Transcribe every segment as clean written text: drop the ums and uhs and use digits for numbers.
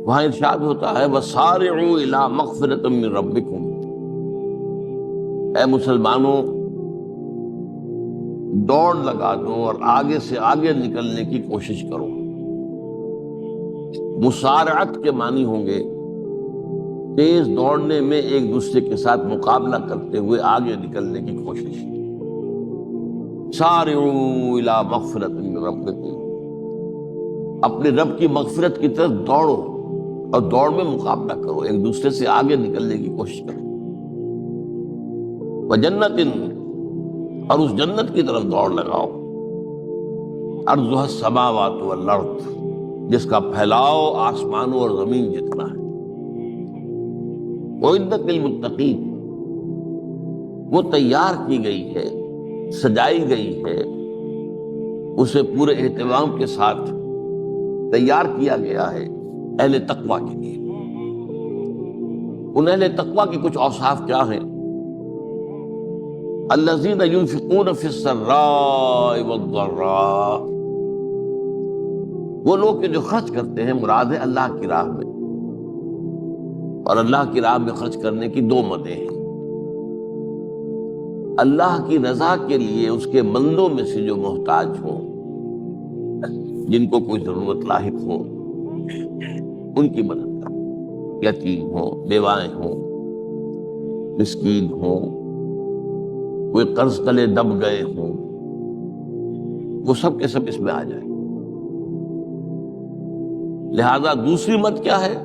وہاں ارشاد ہوتا ہے وَسَارِعُوا إِلَىٰ مَغْفِرَةٍ مِّن رَبِّكُمْ، اے مسلمانوں دوڑ لگا دو اور آگے سے آگے نکلنے کی کوشش کرو۔ مسارعت کے معنی ہوں گے تیز دوڑنے میں ایک دوسرے کے ساتھ مقابلہ کرتے ہوئے آگے نکلنے کی کوشش۔ سارعوا الی مغفرۃ من ربکم، اپنے رب کی مغفرت کی طرف دوڑو اور دوڑ میں مقابلہ کرو، ایک دوسرے سے آگے نکلنے کی کوشش کرو۔ وجنت، اور اس جنت کی طرف دوڑ لگاؤ، ارضها السماوات والارض، جس کا پھیلاؤ آسمانوں اور زمین جتنا ہے۔ اعدت للمتقین، وہ تیار کی گئی ہے، سجائی گئی ہے، اسے پورے اہتمام کے ساتھ تیار کیا گیا ہے اہل تقویٰ کے لیے۔ ان اہل تقویٰ کے کچھ اوصاف کیا ہیں؟ الذین ينفقون فی السراء والضراء، وہ لوگ کہ جو خرچ کرتے ہیں، مراد ہے اللہ کی راہ میں، اور اللہ کی راہ میں خرچ کرنے کی دو مدیں ہیں۔ اللہ کی رضا کے لیے اس کے بندوں میں سے جو محتاج ہوں، جن کو کوئی ضرورت لاحق ہو، ان کی مدد کرو، یتیم ہوں، بیوائیں ہوں، مسکین ہوں، کوئی قرض تلے دب گئے ہوں، وہ سب کے سب اس میں آ جائیں۔ لہذا دوسری مت کیا ہے؟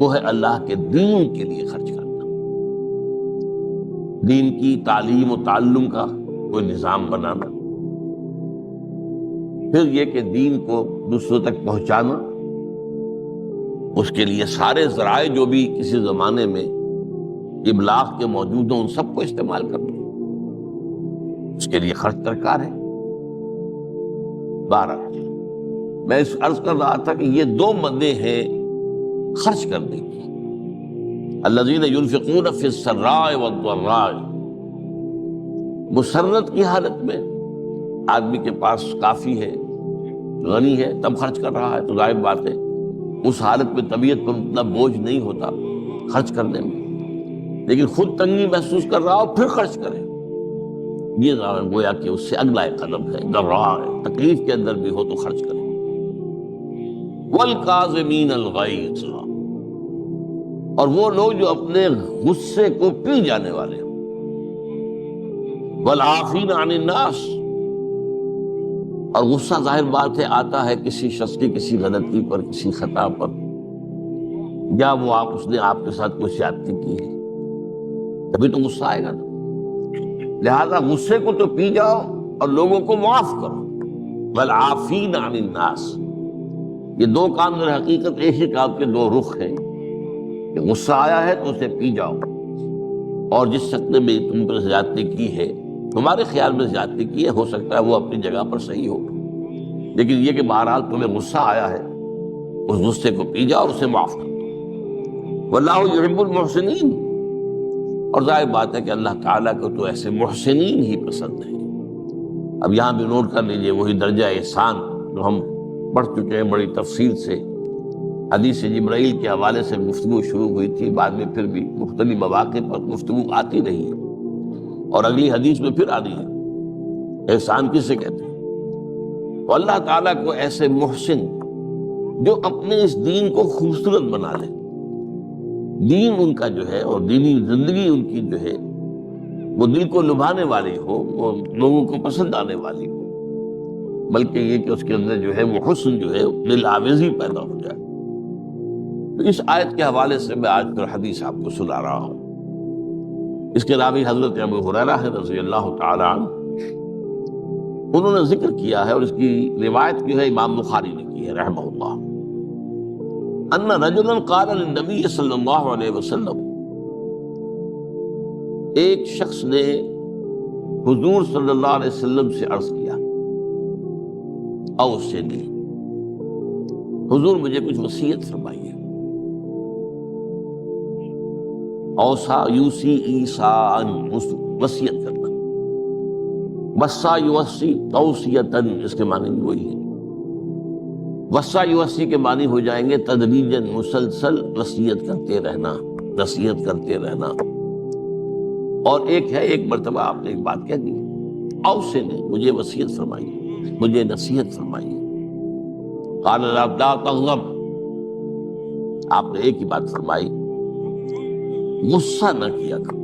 وہ ہے اللہ کے دین کے لیے خرچ کرنا، دین کی تعلیم و تعلم کا کوئی نظام بنانا، پھر یہ کہ دین کو دوسروں تک پہنچانا، اس کے لیے سارے ذرائع جو بھی کسی زمانے میں ابلاغ کے موجود ہوں ان سب کو استعمال کرنا، اس کے لیے خرچ درکار ہے۔ بہرحال میں اس عرض کر رہا تھا کہ یہ دو مدیں ہیں خرچ کرنے کی، الذین ينفقون فی السراء والضراء، مسرت کی حالت میں آدمی کے پاس کافی ہے، غنی ہے، تب خرچ کر رہا ہے تو ظاہر بات ہے اس حالت میں طبیعت پر اتنا بوجھ نہیں ہوتا خرچ کرنے میں، لیکن خود تنگی محسوس کر رہا ہو پھر خرچ کرے، یہ گویا کہ اس سے اگلا ایک قدم ہے، ضراء ہے، تکلیف کے اندر بھی ہو تو خرچ کرے۔ والکاظمین الغیظ، اور وہ لوگ جو اپنے غصے کو پی جانے والے ہیں، والعافین عن الناس، اور غصہ ظاہر بات ہے آتا ہے کسی شخص کی کسی غلطی پر، کسی خطا پر، یا وہ اس نے آپ کے ساتھ کوئی زیادتی کی ہے، تبھی تو غصہ آئے گا نا۔ لہذا غصے کو تو پی جاؤ اور لوگوں کو معاف کرو، والعافین عن الناس، یہ دو کام در حقیقت ایک ہی کام کے دو رخ ہیں، کہ غصہ آیا ہے تو اسے پی جاؤ، اور جس شخص نے بھی تم پر زیادتی کی ہے، تمہارے خیال میں زیادتی کی ہے، ہو سکتا ہے وہ اپنی جگہ پر صحیح ہو، لیکن یہ کہ بہرحال تمہیں غصہ آیا ہے، اس غصے کو پی جاؤ اور اسے معاف کر دو۔ واللہ یحب المحسنین، اور ظاہر بات ہے کہ اللہ تعالیٰ کو تو ایسے محسنین ہی پسند ہے۔ اب یہاں بھی نوٹ کر لیجئے وہی درجہ احسان جو ہم پڑھ چکے ہیں بڑی تفصیل سے، حدیث جبرائیل کے حوالے سے گفتگو شروع ہوئی تھی، بعد میں پھر بھی مختلف مواقع پر گفتگو آتی رہی ہے، اور اگلی حدیث میں پھر آ رہی ہے۔ احسان کسے کہتے ہیں؟ تو اللہ تعالیٰ کو ایسے محسن جو اپنے اس دین کو خوبصورت بنا لے، دین ان کا جو ہے اور دینی زندگی ان کی جو ہے وہ دل کو لبھانے والی ہو، وہ لوگوں کو پسند آنے والی ہو، بلکہ یہ کہ اس کے اندر جو ہے وہ حسن جو ہے دل آویزی پیدا ہو جائے۔ تو اس آیت کے حوالے سے میں آج پھر حدیث آپ کو سنا رہا ہوں۔ اس کے راوی حضرت ابو ہریرہ ہے رضی اللہ تعالی عنہ، انہوں نے ذکر کیا ہے، اور اس کی روایت جو ہے امام بخاری نے کی ہے رحمہ اللہ، ان رجلا قال للنبی صلی اللہ علیہ وسلم، ایک شخص نے حضور صلی اللہ علیہ وسلم سے عرض کیا، اوصنی، حضور مجھے کچھ وصیت فرمائیے۔ اوصا یوسی ایصاء، وصیت کرنا، وصا یوصی توصیتاً، اس کے معنی بھی وہی ہے۔ وصی وصی کے معنی ہو جائیں گے تدریجاً مسلسل وصیت کرتے رہنا، نصیحت کرتے رہنا۔ اور ایک ہے، ایک مرتبہ آپ نے ایک بات کہہ دی، اوصی نے مجھے وصیت فرمائی، مجھے نصیحت فرمائی، قال لا تغضب، آپ نے ایک ہی بات فرمائی، غصہ نہ کیا کرو،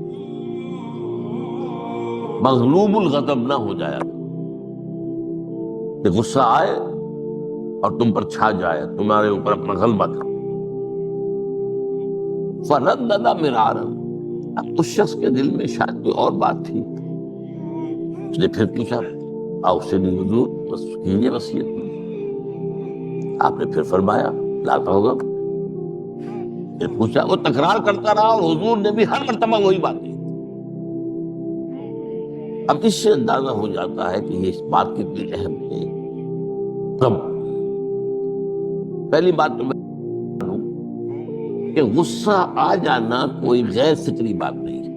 مغلوب الغضب نہ ہو جایا کرو، کہ غصہ آئے اور تم پر چھا جائے، تمہارے اوپر اپنا غلبہ کرو۔ فردد مرارا، اب اس شخص کے دل میں شاید کوئی اور بات تھی، اس نے پھر پوچھا، اوصنی حضور، بس کیجیے وصیت۔ آپ نے پھر فرمایا لا تغضب، پھر پوچھا، وہ تکرار کرتا رہا اور حضور نے بھی ہر مرتبہ وہی بات کی۔ اب اس سے اندازہ ہو جاتا ہے کہ یہ اس بات کتنی اہم ہے۔ تب پہلی بات تو میں کہ غصہ آ جانا کوئی غیر فطری بات نہیں ہے،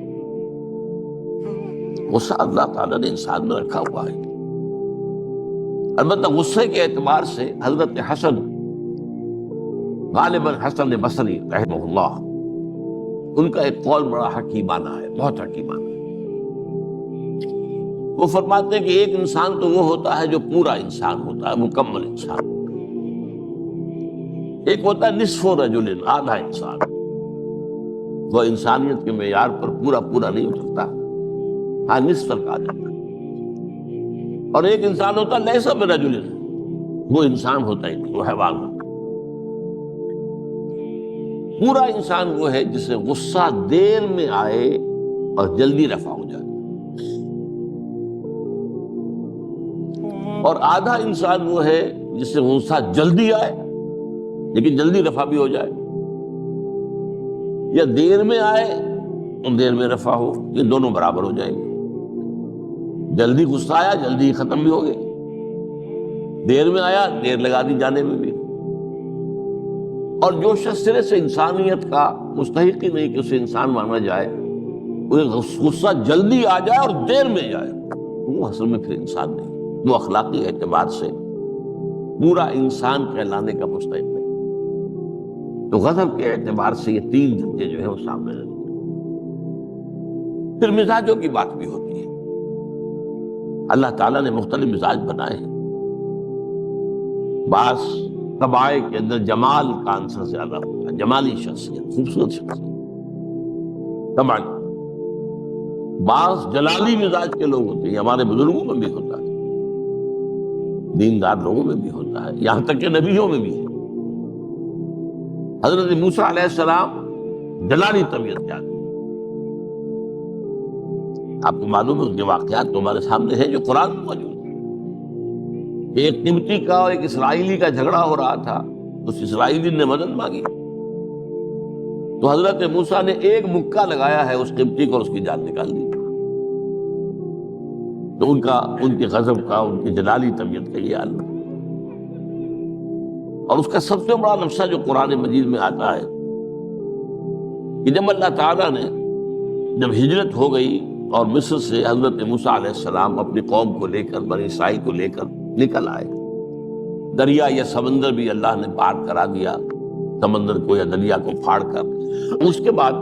غصہ اللہ تعالیٰ نے انسان میں رکھا ہوا ہے۔ البتہ غصے کے اعتبار سے حضرت حسن، غالباً حسن بصری رحمہ اللہ، ان کا ایک قول بڑا حکیمانہ ہے، بہت حکیمانہ ہے۔ وہ فرماتے ہیں کہ ایک انسان تو وہ ہوتا ہے جو پورا انسان ہوتا ہے، مکمل انسان، ایک ہوتا ہے نصف رجل، آدھا انسان، وہ انسانیت کے معیار پر پورا نہیں ہو سکتا، ہاں نصف تک آ جاتا ہے۔ اور ایک انسان ہوتا ہے لیس برجل، وہ انسان ہوتا ہی نہیں، وہ حیوان ہوتا ہے۔ پورا انسان وہ ہے جسے غصہ دیر میں آئے اور جلدی رفع ہو جائے، اور آدھا انسان وہ ہے جسے غصہ جلدی آئے لیکن جلدی رفع بھی ہو جائے، یا دیر میں آئے اور دیر میں رفع ہو، یہ دونوں برابر ہو جائیں گے۔ جلدی غصہ آیا جلدی ختم بھی ہو گئے، دیر میں آیا دیر لگا دی جانے میں بھی۔ اور جو شخص سرے سے انسانیت کا مستحق ہی نہیں کہ اسے انسان مانا جائے، انہیں غصہ جلدی آ جائے اور دیر میں جائے، وہ اصل میں پھر انسان نہیں، وہ اخلاقی اعتبار سے پورا انسان کہلانے کا مستحق نہیں۔ تو غضب کے اعتبار سے یہ تین درجے جو ہے وہ سامنے رہتے ہیں۔ پھر مزاجوں کی بات بھی ہوتی ہے، اللہ تعالیٰ نے مختلف مزاج بنائے ہیں، بعض طبائع کے اندر جمال کا عنصر زیادہ ہوتا ہے، جمالی شخصیت، خوبصورت شخصیت طبعا، بعض جلالی مزاج کے لوگ ہوتے ہیں، ہمارے بزرگوں میں بھی ہوتا ہے، دیندار لوگوں میں بھی ہوتا ہے، یہاں تک کہ نبیوں میں بھی ہے۔ حضرت موسیٰ علیہ السلام جلالی طبیعت کے آدمی، آپ کو معلوم ہے ان کے واقعات تمہارے سامنے ہیں جو قرآن میں موجود ہیں۔ ایک قبطی کا اور ایک اسرائیلی کا جھگڑا ہو رہا تھا، اس اسرائیلی نے مدد مانگی تو حضرت موسیٰ نے ایک مکہ لگایا ہے اس قبطی کو اور اس کی جان نکال دی۔ تو ان کے غضب کا، ان کی جلالی طبیعت کا یہ حال ہے۔ اور اس کا سب سے بڑا نقشہ جو قرآن مجید میں آتا ہے کہ جب اللہ تعالیٰ نے جب ہجرت ہو گئی اور مصر سے حضرت موسیٰ علیہ السلام اپنی قوم کو لے کر، بنی اسرائیل کو لے کر نکل آئے، دریا یا سمندر بھی اللہ نے پار کرا دیا، سمندر کو یا دریا کو پھاڑ کر، اس کے بعد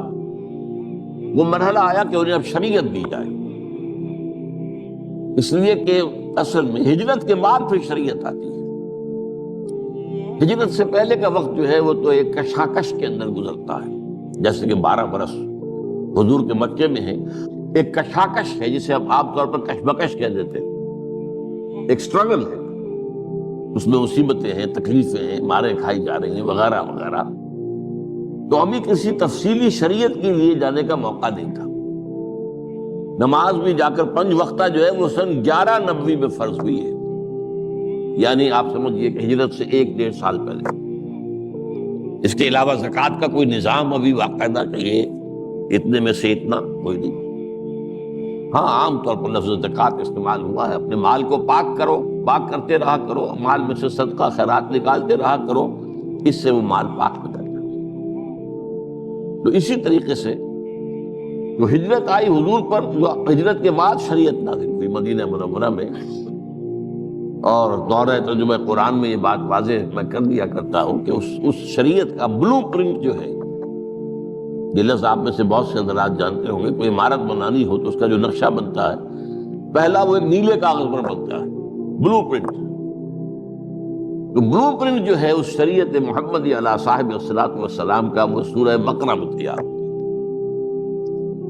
وہ مرحلہ آیا کہ انہیں اب شریعت دی جائے، اس لیے کہ اصل میں ہجرت کے بعد پھر شریعت آتی ہے۔ ہجرت سے پہلے کا وقت جو ہے وہ تو ایک کشاکش کے اندر گزرتا ہے، جیسے کہ 12 برس حضور کے مکے میں ہے، ایک کشاکش ہے جسے ہم عام طور پر کشمکش کہہ دیتے ہیں، ایک سٹرگل ہے، اس میں مصیبتیں ہیں، تکلیفیں ہیں، مارے کھائی جا رہی ہیں وغیرہ وغیرہ۔ تو ابھی کسی تفصیلی شریعت کے لیے جانے کا موقع نہیں تھا۔ نماز بھی جا کر 5 وقتہ جو ہے وہ سن 1190 میں فرض ہوئی ہے، یعنی آپ سمجھئے کہ ہجرت سے 1-1.5 سال پہلے۔ اس کے علاوہ زکوٰۃ کا کوئی نظام ابھی باقاعدہ کہ یہ اتنے میں سے اتنا کوئی نہیں۔ ہاں عام طور پر لفظ زکوٰۃ استعمال ہوا ہے، اپنے مال کو پاک کرو، پاک کرتے رہا کرو، مال میں سے صدقہ خیرات نکالتے رہا کرو، اس سے وہ مال پاک ہو جاتا ہے۔ تو اسی طریقے سے جو ہجرت آئی حضور پر، جو ہجرت کے بعد شریعت نازل ہوئی مدینہ منورہ میں، اور دورہ ترجمہ قرآن میں یہ بات واضح میں کر دیا کرتا ہوں کہ اس شریعت کا بلو پرنٹ جو ہے، یہ لفظ آپ میں سے بہت سے حضرات جانتے ہوں گے، کوئی عمارت بنانی ہو تو اس کا جو نقشہ بنتا ہے پہلا وہ ایک نیلے کاغذ پر بنتا ہے، بلو پرنٹ۔ تو بلو پرنٹ جو ہے اس شریعت محمدی علی صاحب الصلاۃ والسلام کا، وہ سورہ بقرہ میں تیار۔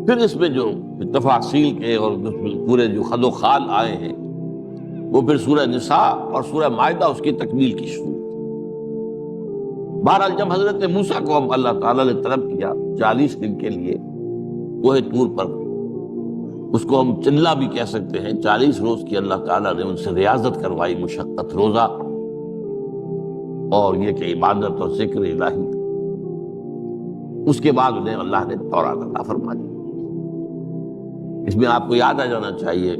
پھر اس میں جو تفاصیل کے اور پورے جو خد و خال آئے ہیں وہ پھر سورہ نساء اور سورہ مائدہ اس کی تکمیل کی شروع۔ بہرحال جب حضرت موسیٰ کو اب اللہ تعالیٰ نے طلب کیا 40 دن کے لیے کوہ طور پر، اس کو ہم چلا بھی کہہ سکتے ہیں، 40 روز کی اللہ تعالیٰ نے ان سے ریاضت کروائی، مشقت، روزہ اور یہ کہ عبادت اور ذکر الہی۔ اس کے بعد انہیں اللہ نے تورات عطا فرما دی۔ اس میں آپ کو یاد آ جانا چاہیے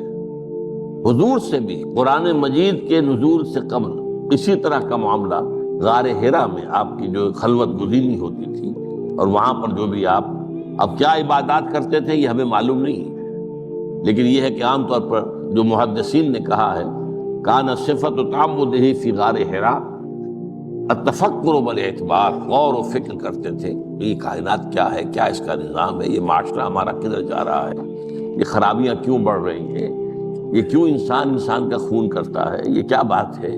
حضور سے بھی قرآن مجید کے نزول سے قبل اسی طرح کا معاملہ غار حرا میں آپ کی جو خلوت گزینی ہوتی تھی، اور وہاں پر جو بھی آپ اب کیا عبادات کرتے تھے یہ ہمیں معلوم نہیں ہے، لیکن یہ ہے کہ عام طور پر جو محدثین نے کہا ہے کان صفت تعمدہ فی غار حرا التفکر بالاعتبار، غور و فکر کرتے تھے یہ کائنات کیا ہے، کیا اس کا نظام ہے، یہ معاشرہ ہمارا کدھر جا رہا ہے، یہ خرابیاں کیوں بڑھ رہی ہیں، یہ کیوں انسان کا خون کرتا ہے، یہ کیا بات ہے،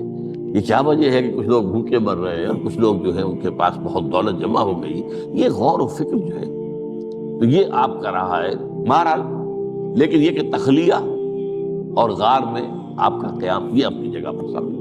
یہ کیا وجہ ہے کہ کچھ لوگ بھوکے مر رہے ہیں اور کچھ لوگ جو ہیں ان کے پاس بہت دولت جمع ہو گئی۔ یہ غور و فکر جو ہے تو یہ آپ کا رہا ہے بہرحال، لیکن یہ کہ تخلیہ اور غار میں آپ کا قیام یہ اپنی جگہ پر ثابت